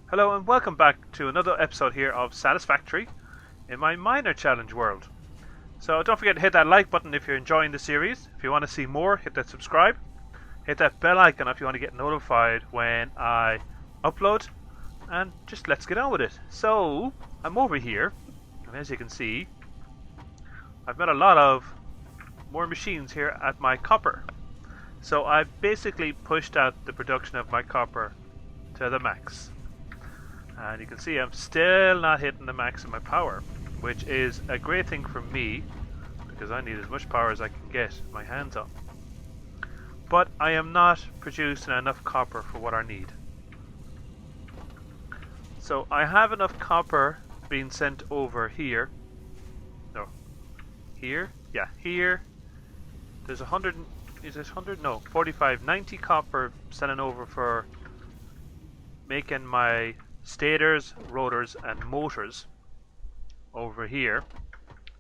Hello and welcome back to another episode here of Satisfactory in my minor challenge world. So don't forget to hit that like button if you're enjoying the series. If you want to see more, hit that subscribe. Hit that bell icon if you want to get notified when I upload. And just let's get on with it. So I'm over here, and as you can see, I've got a lot of more machines here at my copper. So I've basically pushed out the production of my copper to the max. And you can see I'm still not hitting the max of my power, which is a great thing for me because I need as much power as I can get my hands on. But I am not producing enough copper for what I need. So I have enough copper being sent over here. No. Here? Yeah, here. There's 100, is this 100? No, 45, 90 copper sending over for making my stators, rotors and motors over here.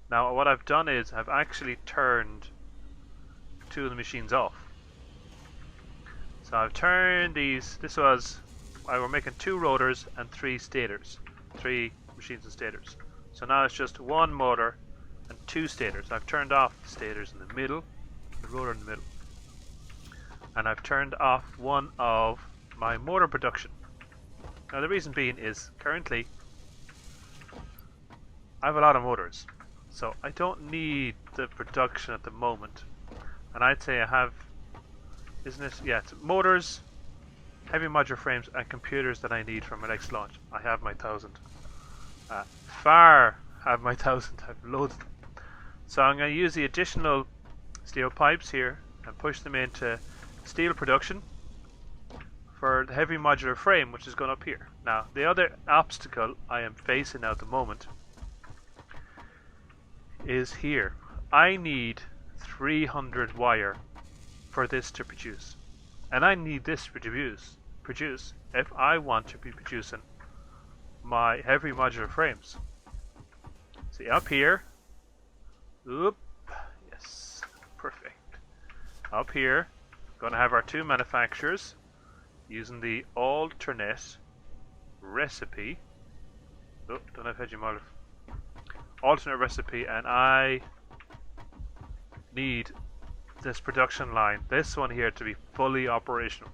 Now what I've done is I've actually turned two of the machines off. So I've turned these, I were making two rotors and three stators, three machines and stators. So now it's just one motor and two stators. I've turned off the stators in the middle, the rotor in the middle, and I've turned off one of my motor production. Now the reason being is currently I have a lot of motors, so I don't need the production at the moment. And I'd say I have, isn't it? Yeah, it's motors, heavy modular frames and computers that I need for my next launch. I have my 1,000. Have my 1,000, I have loads of them. So I'm going to use the additional steel pipes here and push them into steel production for the heavy modular frame, which is going up here. Now the other obstacle I am facing now at the moment is here. I need 300 wire for this to produce, and I need this to produce if I want to be producing my heavy modular frames. See up here, yes, perfect. Up here, going to have our two manufacturers using the alternate recipe. Don't have Vegemite. Alternate recipe, and I need this production line, this one here, to be fully operational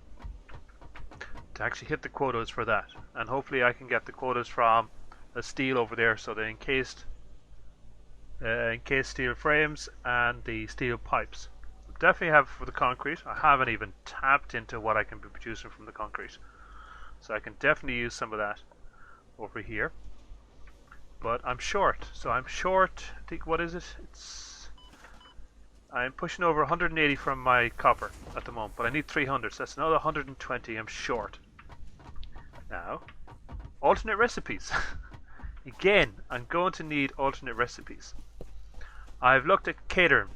to actually hit the quotas for that. And hopefully I can get the quotas from the steel over there, so the encased steel frames and the steel pipes. Definitely have for the concrete. I haven't even tapped into what I can be producing from the concrete, so I can definitely use some of that over here. But I'm short, so I'm short. I think, what is it? I'm pushing over 180 from my copper at the moment, but I need 300, so that's another 120 I'm short. Now, alternate recipes. Again, I'm going to need alternate recipes. I've looked at Caterham.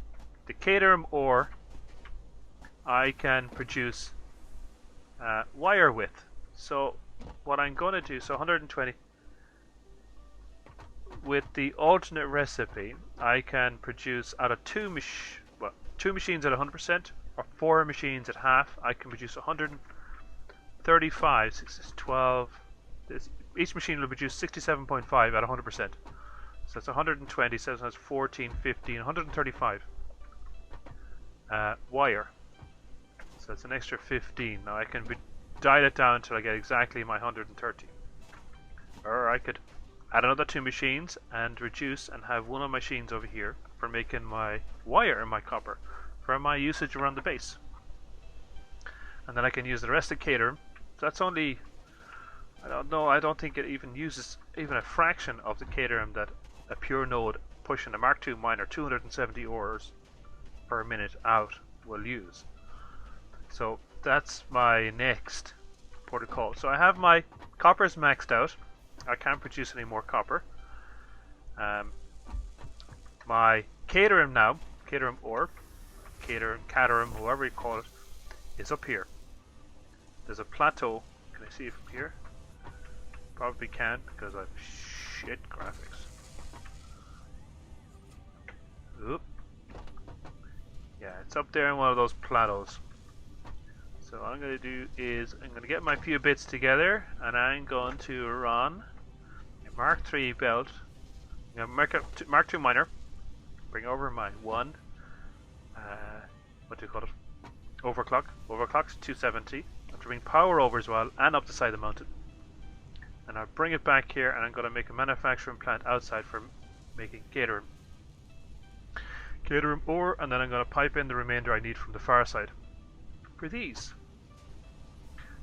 The Caterham ore I can produce wire with. So what I'm going to do, so 120 with the alternate recipe, I can produce out of two machines at 100% or four machines at half. I can produce 135, 6 is 12. Each machine will produce 67.5 at 100%. So that's 120, 7 has 14, 15, 135. Wire, so it's an extra 15. Now I can dial it down until I get exactly my 130, or I could add another two machines and reduce and have one of my machines over here for making my wire and my copper for my usage around the base, and then I can use the rest of Caterham. So that's only, I don't know, I don't think it even uses even a fraction of the Caterham that a pure node pushing a Mark II miner 270 ores per minute out will use. So that's my next protocol. So I have my coppers maxed out. I can't produce any more copper. My Caterham now, Caterham ore, Caterham, whoever you call it, is up here. There's a plateau. Can I see it from here? Probably can't because I've shit graphics. Oop. Yeah, it's up there in one of those plateaus. So what I'm going to do is I'm going to get my few bits together, and I'm going to run a Mark III belt. I'm going to Mark II miner. Bring over my one. What do you call it? Overclock. Overclock's 270. I have to bring power over as well, and up the side of the mountain. And I'll bring it back here, and I'm going to make a manufacturing plant outside for making Caterham ore, and then I'm going to pipe in the remainder I need from the far side for these.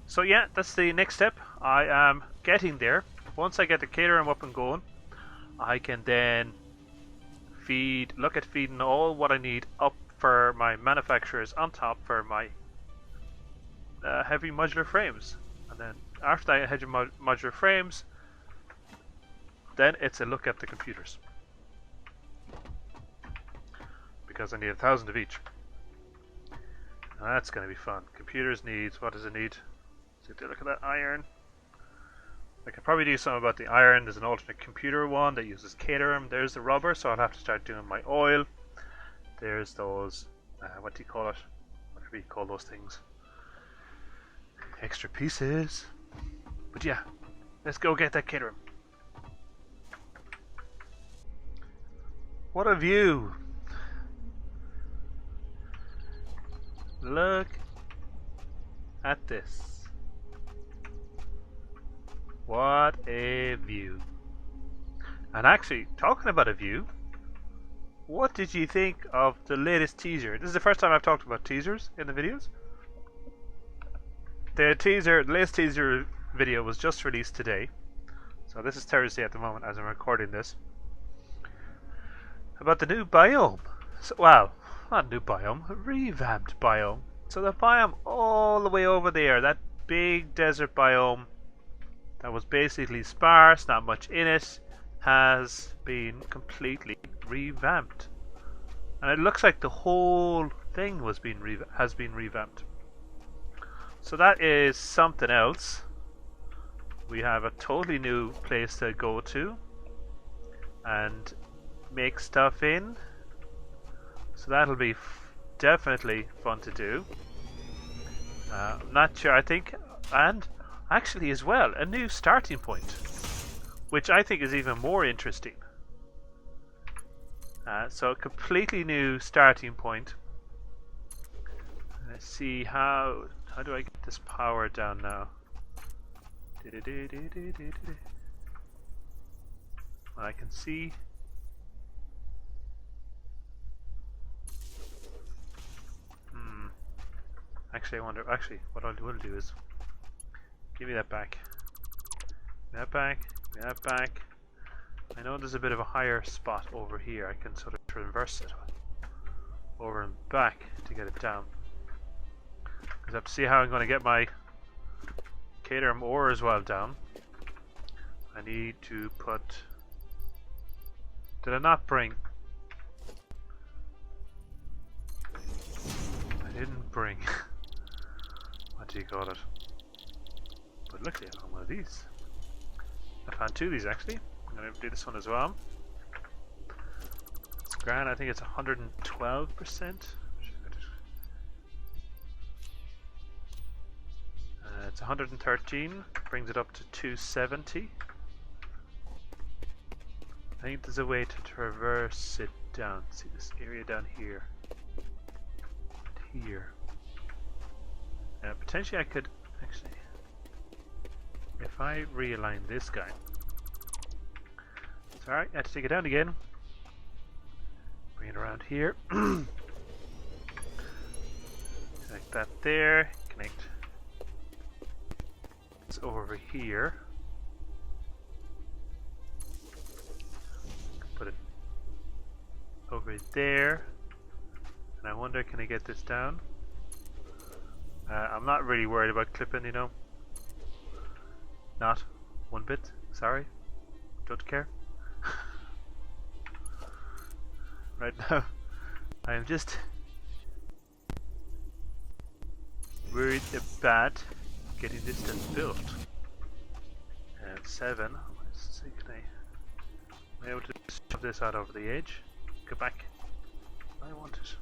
So yeah, that's the next step. I am getting there. Once I get the Caterham up and going, I can then look at feeding all what I need up for my manufacturers on top for my heavy modular frames. And then after I heavy modular frames, then it's a look at the computers, because I need 1,000 of each. Now that's going to be fun. Computers needs, what does it need? So look at that iron. I could probably do something about the iron. There's an alternate computer one that uses Caterham. There's the rubber, so I'll have to start doing my oil. There's those, what do you call it? What do we call those things? Extra pieces. But yeah, let's go get that Caterham. What a view! Look at this. What a view. And actually, talking about a view, what did you think of the latest teaser? This is the first time I've talked about teasers in the videos. The latest teaser video was just released today. So this is Thursday at the moment as I'm recording this. About the new biome. So, well, not a new biome, a revamped biome. So the biome all the way over there, that big desert biome that was basically sparse, not much in it, has been completely revamped. And it looks like the whole thing has been revamped. So that is something else. We have a totally new place to go to and make stuff in. So that'll be definitely fun to do. I'm not sure, I think, and actually as well, a new starting point, which I think is even more interesting. So a completely new starting point. Let's see how do I get this power down now? I can see. Actually, I wonder. Actually, what I will do is give me that back. Give me that back. Give me that back. I know there's a bit of a higher spot over here. I can sort of traverse it over and back to get it down. Because I have to see how I'm going to get my Caterham ore as well down. I need to put. Did I not bring? I didn't bring. What do you call it? But luckily I found one of these. I found two of these actually. I'm going to do this one as well. It's grand, I think it's 112%. It's 113, brings it up to 270. I think there's a way to traverse it down. See this area down here. Here. Potentially I could actually, if I realign this guy. It's alright, I have to take it down again. Bring it around here. Connect that there. Connect this over here. Put it over there. And I wonder, can I get this down? I'm not really worried about clipping, you know. Not one bit. Sorry. Don't care. Right now, I am just worried about getting this thing built. And 7. Let's see, can I able to shove this out over the edge? Go back. I want it.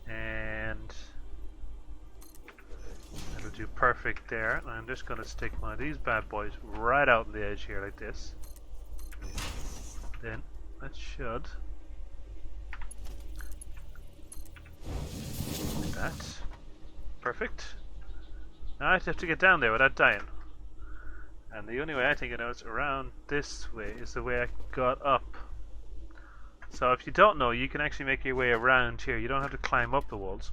And that'll do perfect there. And I'm just going to stick one of these bad boys right out on the edge here like this. Then that should like that. Perfect. Now I have to get down there without dying. And the only way I think I know is around this way is the way I got up. So if you don't know, you can actually make your way around here. You don't have to climb up the walls.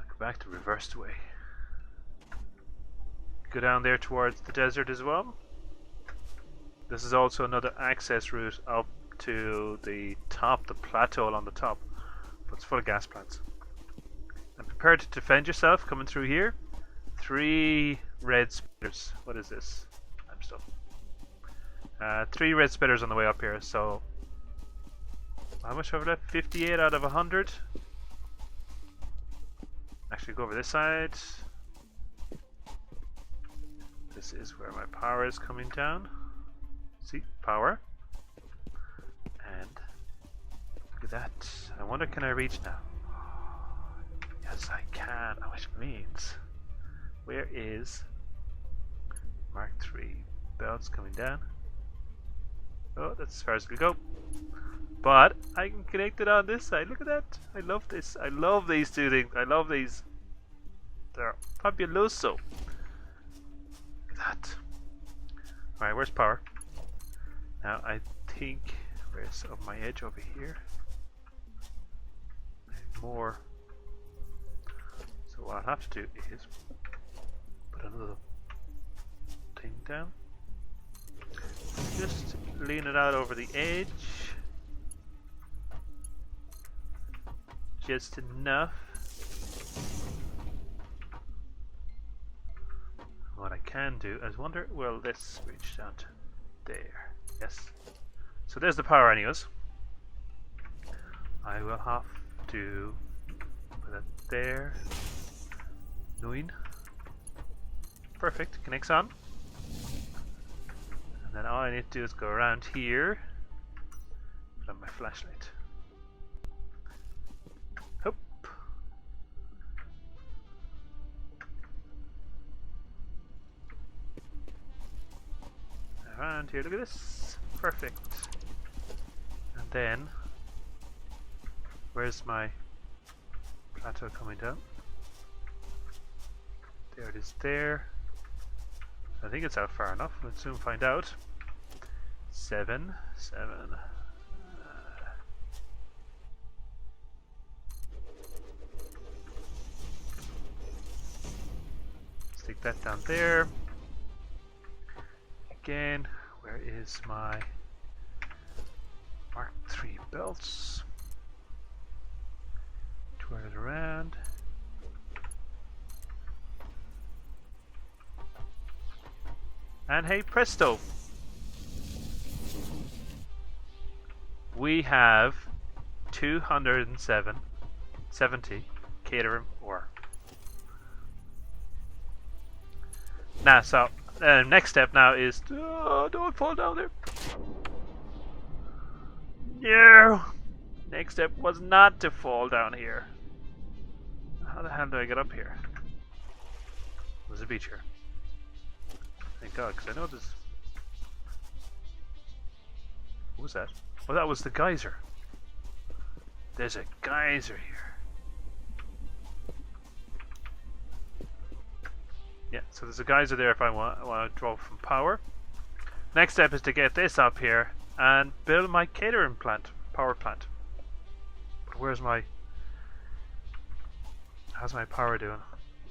Go back the reversed way. Go down there towards the desert as well. This is also another access route up to the top, the plateau on the top. But it's full of gas plants. And prepare to defend yourself coming through here. 3 red spitters. What is this? Limestone. 3 red spitters on the way up here. So how much have I left? 58 out of 100. Actually, go over this side. This is where my power is coming down. See, power. And look at that. I wonder, can I reach now? Yes, I can. Which means, where is Mark III belts coming down? Oh, that's as far as we go. But I can connect it on this side. Look at that. I love this. I love these two things. I love these. They're fabuloso. Look at that. Alright, where's power? Now I think, where's my edge over here? More. So what I'll have to do is put another thing down. Just lean it out over the edge. Just enough. What I can do is wonder, will this reach down to there? Yes. So there's the power anyways. I will have to put it there. 9. Perfect, connects on. And then all I need to do is go around here. Put on my flashlight. Hop. Around here, look at this. Perfect. And then, where's my plateau coming down? There it is there. I think it's out far enough. We'll soon find out. 7. Stick that down there. Again, where is my Mark III belts? Twirl it around. And hey presto! We have 270 catering ore. Now, so next step now is don't fall down there. No. Next step was not to fall down here. How the hell do I get up here? There's a beach here. Thank God, because I know there's. What was that? Oh, that was the geyser. There's a geyser here. Yeah, so there's a geyser there if I want to draw from power. Next step is to get this up here and build my catering plant, power plant. But where's my... How's my power doing?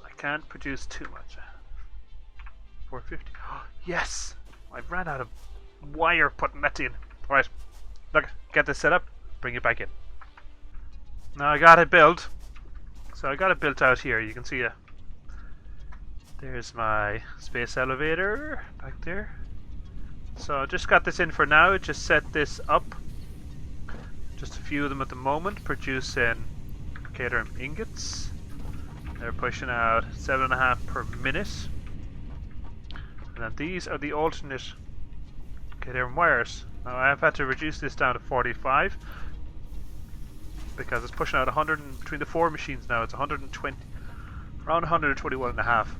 I can't produce too much. 450. Oh, yes! I ran out of wire putting that in. Alright, look, get this set up, bring it back in. Now I got it built. So I got it built out here, you can see it. There's my space elevator back there. So I just got this in for now, just set this up. Just a few of them at the moment, producing catering ingots. They're pushing out 7.5 per minute. And then these are the alternate catering wires. Now I have had to reduce this down to 45. because it's pushing out 100 between the 4 machines now. It's 120, around 121 and a half.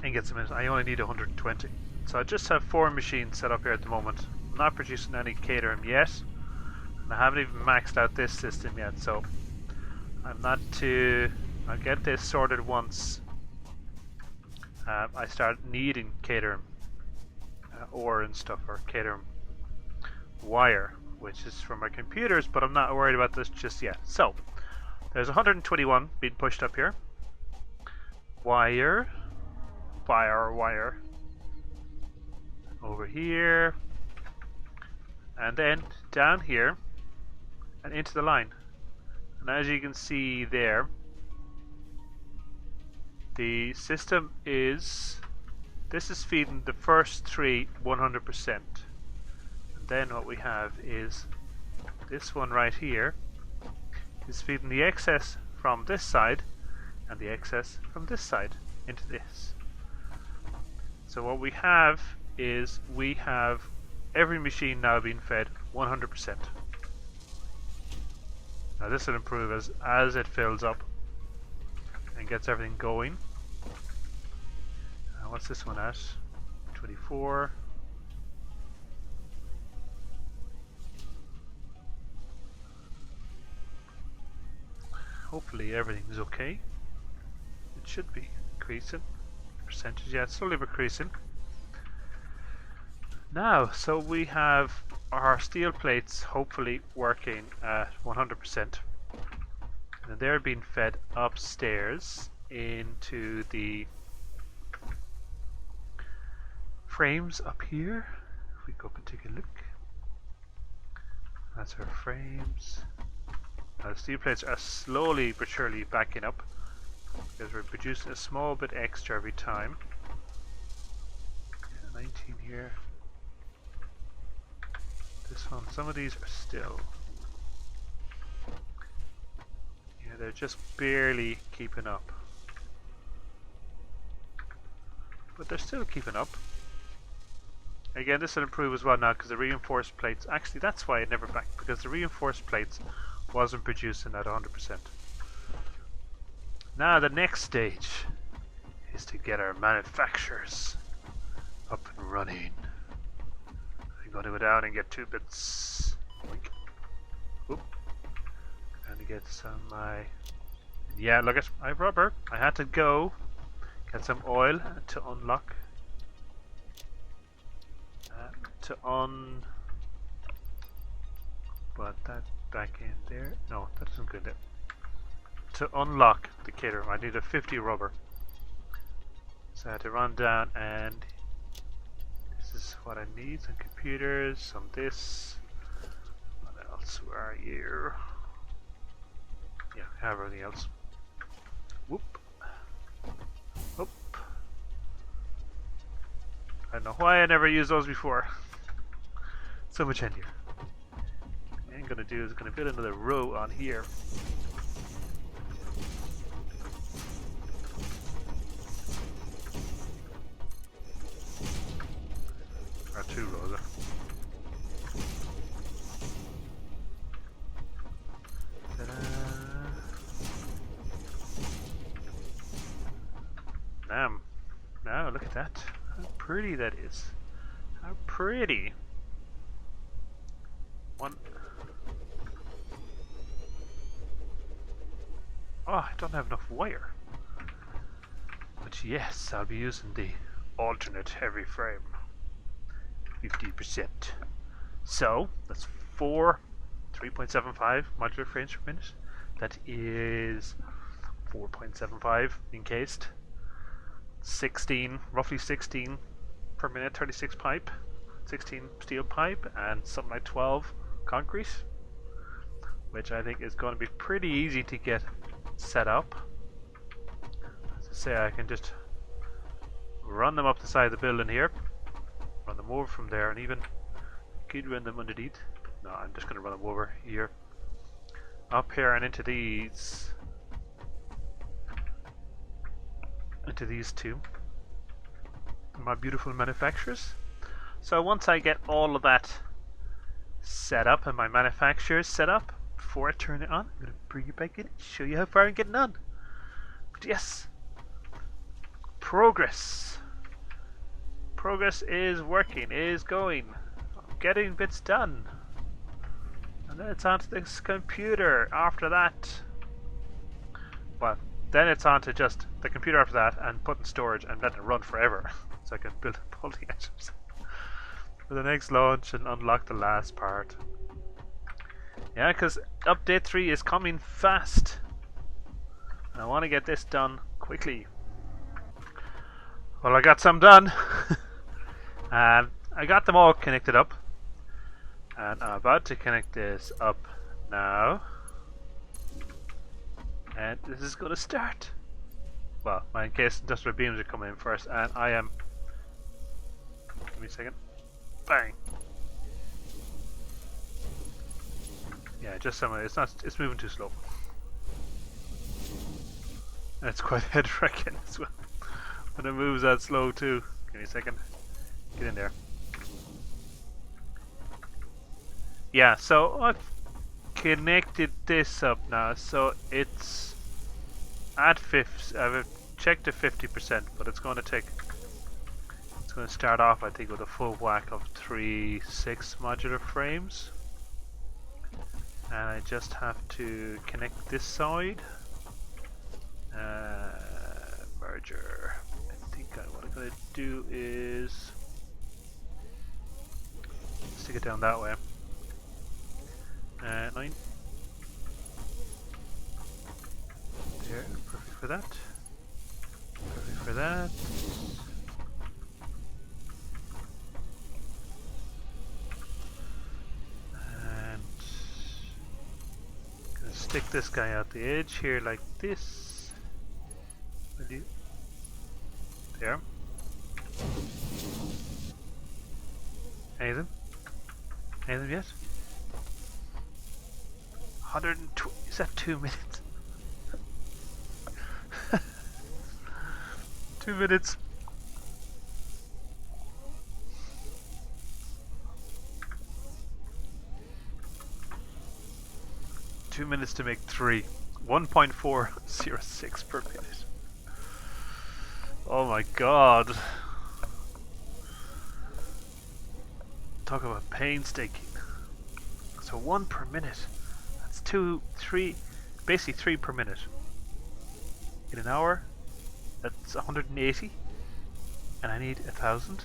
And get some in. I only need 120. So I just have 4 machines set up here at the moment. I'm not producing any catering yet, and I haven't even maxed out this system yet. So I'm not too. I'll get this sorted once I start needing catering ore and stuff, or catering wire, which is for my computers, but I'm not worried about this just yet. So there's 121 being pushed up here. Wire over here, and then down here and into the line. And as you can see there, the system is, this is feeding the first 3 100%. And then what we have is this one right here is feeding the excess from this side and the excess from this side into this. So what we have is, we have every machine now being fed 100%. Now this will improve as it fills up and gets everything going. What's this one at? 24. Hopefully everything's okay. It should be increasing. Percentage, yeah, it's slowly increasing. Now, so we have our steel plates hopefully working at 100%. And they're being fed upstairs into the frames up here. If we go up and take a look, that's our frames. Now the steel plates are slowly but surely backing up, because we're producing a small bit extra every time. Yeah, 19 here. This one, some of these are still, yeah, they're just barely keeping up, but they're still keeping up. Again, this will improve as well now, because the reinforced plates, actually that's why it never backed, because the reinforced plates wasn't producing at 100%. Now the next stage is to get our manufacturers up and running. I'm going to go down and get 2 bits. Oop. And to get some yeah, look at, I have rubber. I had to go get some oil to unlock. But that back in there. No, that doesn't go there. To unlock the caterer, I need a 50 rubber. So I had to run down, and this is what I need: some computers, some this. What else? Where are you? Yeah, I have everything else. Whoop. Whoop. I don't know why I never used those before. So much handier. What I'm gonna do is gonna build another row on here. Or 2 rows. Now look at that. How pretty that is. How pretty. One. Oh, I don't have enough wire. But yes, I'll be using the alternate heavy frame. 50%. So, that's 4 3.75 modular frames per minute. That is 4.75 encased. 16, roughly 16 per minute, 36 pipe. 16 steel pipe and something like 12 concrete, which I think is going to be pretty easy to get set up. As I say, I can just run them up the side of the building here, run them over from there, and even could run them underneath. No, I'm just going to run them over here, up here, and into these two, my beautiful manufacturers. So once I get all of that set up and my manufacturers set up, before I turn it on, I'm going to bring you back in and show you how far I'm getting on. But yes, progress. Progress is working, is going. I'm getting bits done. And then it's onto this computer after that. Well, then it's onto just the computer after that and put in storage and let it run forever. So I can build up all the items for the next launch and unlock the last part. Yeah, because update 3 is coming fast. And I want to get this done quickly. Well, I got some done. And I got them all connected up. And I'm about to connect this up now. And this is going to start. Well, my encased industrial beams are coming in first, and I am... Give me a second. Bang! Yeah, just some. It's moving too slow. And it's quite head wrecking as well. When it moves that slow too. Give me a second. Get in there. Yeah, so I've connected this up now, so it's at 50. I've checked to 50%, but it's going to take. It's going to start off, I think, with a full whack of 3 6 modular frames, and I just have to connect this side. Merger. I think what I'm going to do is stick it down that way. 9. There, perfect for that. Perfect for that. And gonna stick this guy out the edge here like this. Will you? There. Anything? Anything yet? 120. Is that 2 minutes? 2 minutes. Two minutes to make 3. 1.406 per minute. Oh my god. Talk about painstaking. So 1 per minute. That's 2, 3, basically 3 per minute. In an hour, that's 180. And I need 1,000.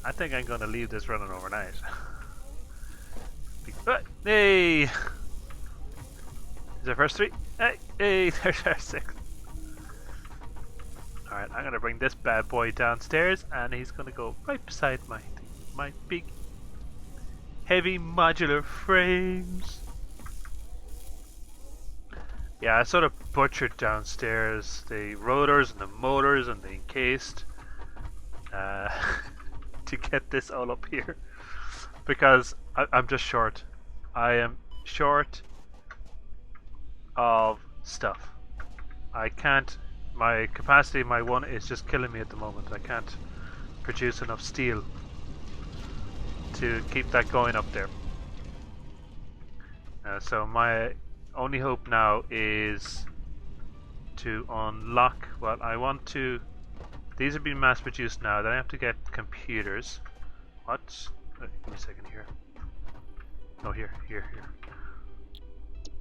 I think I'm gonna leave this running overnight. Hey! Is our first 3? Hey, there's our 6th. Alright, I'm gonna bring this bad boy downstairs, and he's gonna go right beside my big, heavy modular frames. Yeah, I sort of butchered downstairs the rotors and the motors and the encased to get this all up here, because I'm just short. I am short of stuff. I can't. My capacity, my one, is just killing me at the moment. I can't produce enough steel to keep that going up there. So my only hope now is to unlock. Well, I want to. These are being mass produced now. Then I have to get computers. What? Give me a second here. No, here.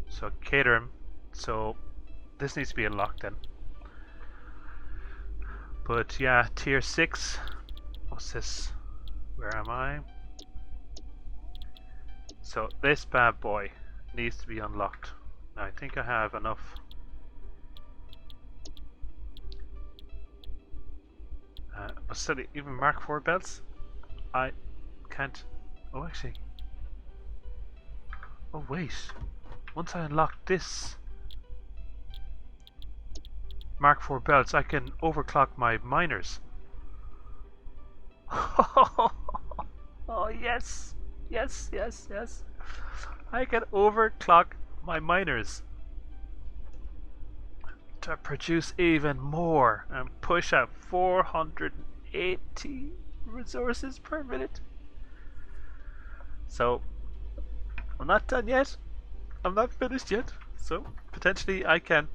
So cater them. So this needs to be unlocked then. But yeah, tier 6. What's this? Where am I? So this bad boy needs to be unlocked. Now I think I have enough. But still, even Mark 4 belts, I can't. Oh, actually. Oh wait. Once I unlock this Mark 4 belts, I can overclock my miners. Oh yes, yes. I can overclock my miners to produce even more and push out 480 resources per minute. So I'm not done yet. I'm not finished yet. So potentially I can.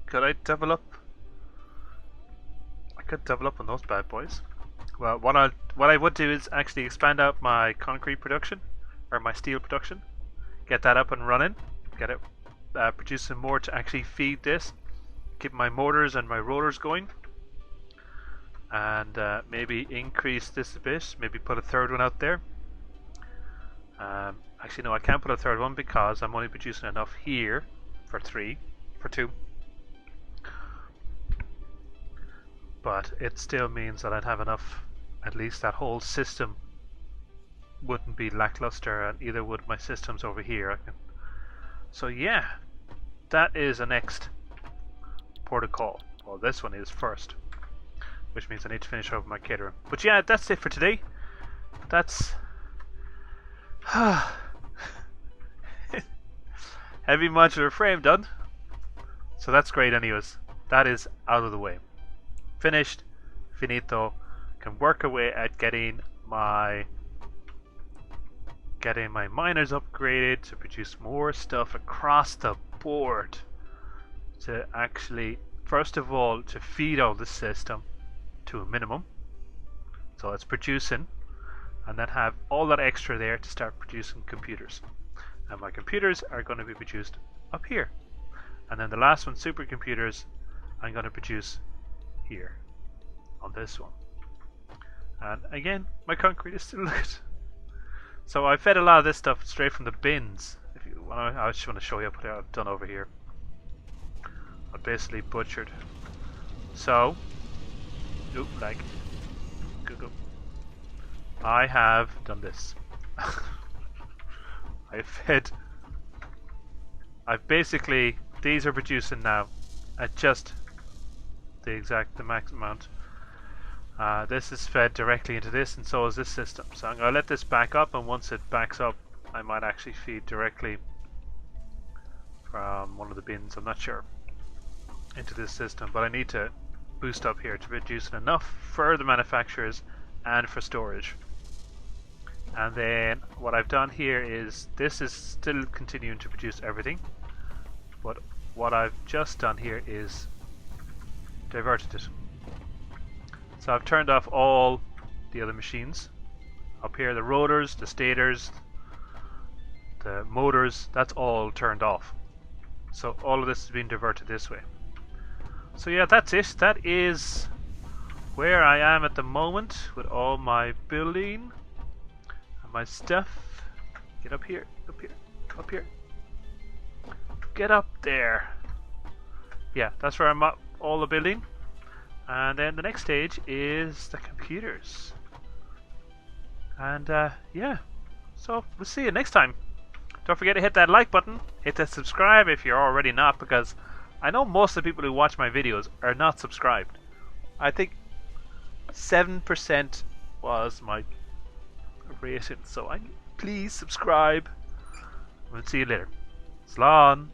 Could I double up? I could double up on those bad boys. Well, what I would do is actually expand out my concrete production or my steel production, get that up and running, get it producing more to actually feed this, keep my motors and my rollers going, and maybe increase this a bit. Maybe put a third one out there. Actually, no, I can't put a third one because I'm only producing enough here for two. But it still means that I'd have enough. At least that whole system wouldn't be lackluster, and either would my systems over here. So yeah, that is the next port of call. Well, this one is first, which means I need to finish over my catering. But yeah, that's it for today. That's heavy modular frame done. So that's great anyways. That is out of the way. Finished. Finito. Can work away at getting my miners upgraded to produce more stuff across the board, to actually, first of all, to feed all the system to a minimum, so it's producing, and then have all that extra there to start producing computers. And my computers are going to be produced up here, and then the last one, supercomputers, I'm going to produce here on this one. And again, my concrete is still good. So I fed a lot of this stuff straight from the bins. If you want, I just want to show you what I've done over here. I basically butchered. So, like, go. I have done this. I've basically, these are producing now at just the max amount. This is fed directly into this, and so is this system. So I'm going to let this back up, and once it backs up, I might actually feed directly from one of the bins, I'm not sure, into this system. But I need to boost up here to produce enough for the manufacturers and for storage. And then what I've done here is, this is still continuing to produce everything, but what I've just done here is diverted it. So I've turned off all the other machines. Up here, the rotors, the stators, the motors, that's all turned off. So all of this is being diverted this way. So yeah, that's it. That is where I am at the moment with all my building and my stuff. Get up here, up here, up here. Get up there. Yeah, that's where I'm at, all the building. And then the next stage is the computers. And yeah, so we'll see you next time. Don't forget to hit that like button, hit that subscribe if you're already not, because I know most of the people who watch my videos are not subscribed. I think 7% was my rating, so please subscribe. We'll see you later. Slán.